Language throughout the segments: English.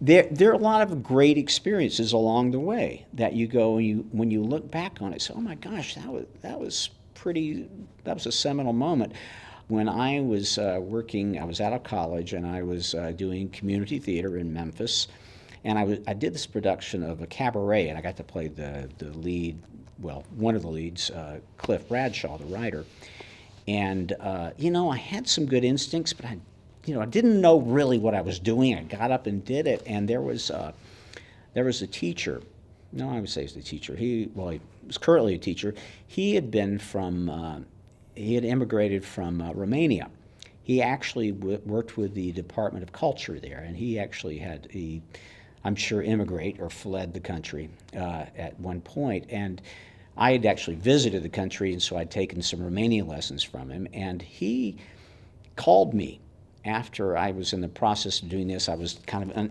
There are a lot of great experiences along the way that you go and when you look back on it, say, oh my gosh, that was a seminal moment. When I was working, I was out of college and I was doing community theater in Memphis, and I did this production of a cabaret, and I got to play the lead, well, one of the leads, Cliff Bradshaw, the writer. And I had some good instincts, but I didn't know really what I was doing. I got up and did it, and there was a teacher. No, I would say he's a teacher. He was currently a teacher. He had immigrated from Romania. He actually worked with the Department of Culture there, and I'm sure, immigrate or fled the country at one point. And I had actually visited the country, and so I'd taken some Romanian lessons from him. And he called me after I was in the process of doing this. I was kind of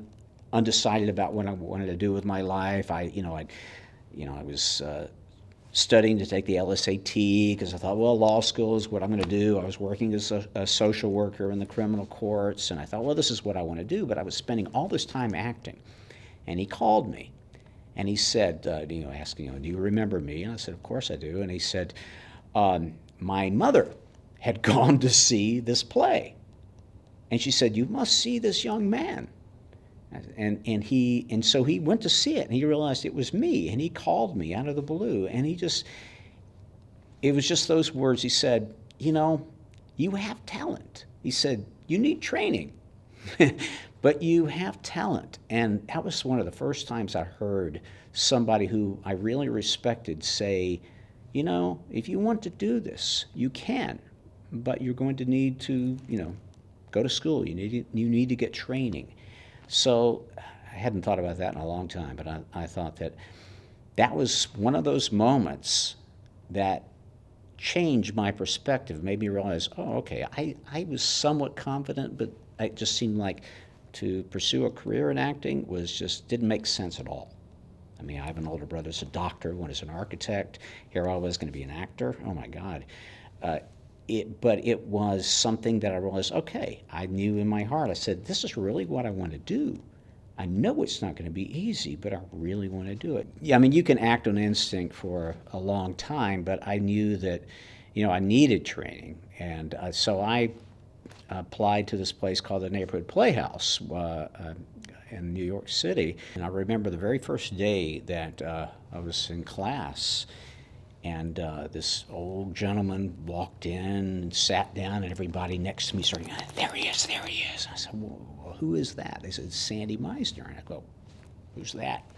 undecided about what I wanted to do with my life. I was studying to take the LSAT because I thought, well, law school is what I'm going to do. I was working as a social worker in the criminal courts, and I thought, well, this is what I want to do. But I was spending all this time acting. And he called me, and he said, asking, do you remember me? And I said, of course I do. And he said, my mother had gone to see this play, and she said, you must see this young man. And so he went to see it, and he realized it was me, and he called me out of the blue, and it was just those words. He said, you have talent. He said, you need training, but you have talent. And that was one of the first times I heard somebody who I really respected say, if you want to do this, you can, but you're going to need to, go to school. You need to get training. So I hadn't thought about that in a long time, but I thought that was one of those moments that changed my perspective, made me realize, oh, okay, I was somewhat confident, but it just seemed like to pursue a career in acting didn't make sense at all. I mean, I have an older brother that's a doctor, one is an architect. Here I was going to be an actor. Oh my God. But it was something that I realized, okay, I knew in my heart, I said, this is really what I want to do. I know it's not going to be easy, but I really want to do it. Yeah, I mean, you can act on instinct for a long time, but I knew that, I needed training. And so I applied to this place called the Neighborhood Playhouse in New York City. And I remember the very first day that I was in class, and this old gentleman walked in and sat down, and everybody next to me started, there he is, there he is. I said, well, who is that? They said, Sandy Meisner. And I go, who's that?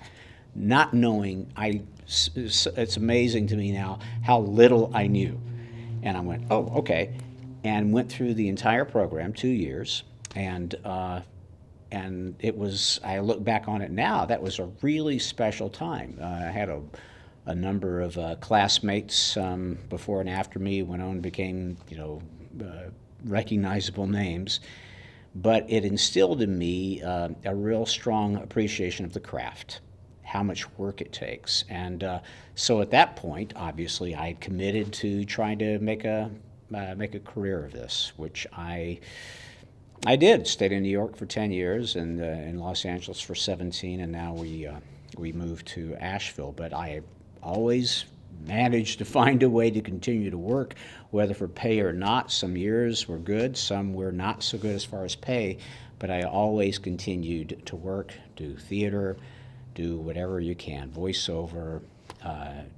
Not knowing, it's amazing to me now how little I knew. And I went, oh, okay. And went through the entire program, 2 years, and it was, I look back on it now, that was a really special time. I had a number of classmates before and after me went on and became, recognizable names. But it instilled in me a real strong appreciation of the craft, how much work it takes. And so at that point, obviously, I had committed to trying to make a career of this, which I did. Stayed in New York for 10 years and in Los Angeles for 17, and now we moved to Asheville. But I always managed to find a way to continue to work, whether for pay or not. Some years were good, some were not so good as far as pay, but I always continued to work, do theater, do whatever you can, voiceover,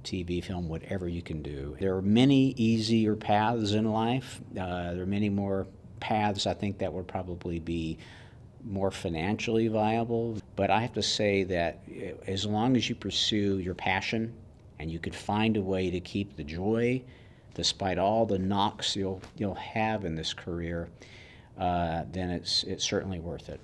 TV, film, whatever you can do. There are many easier paths in life. There are many more paths, I think, that would probably be more financially viable. But I have to say that as long as you pursue your passion and you could find a way to keep the joy, despite all the knocks you'll have in this career, then it's certainly worth it.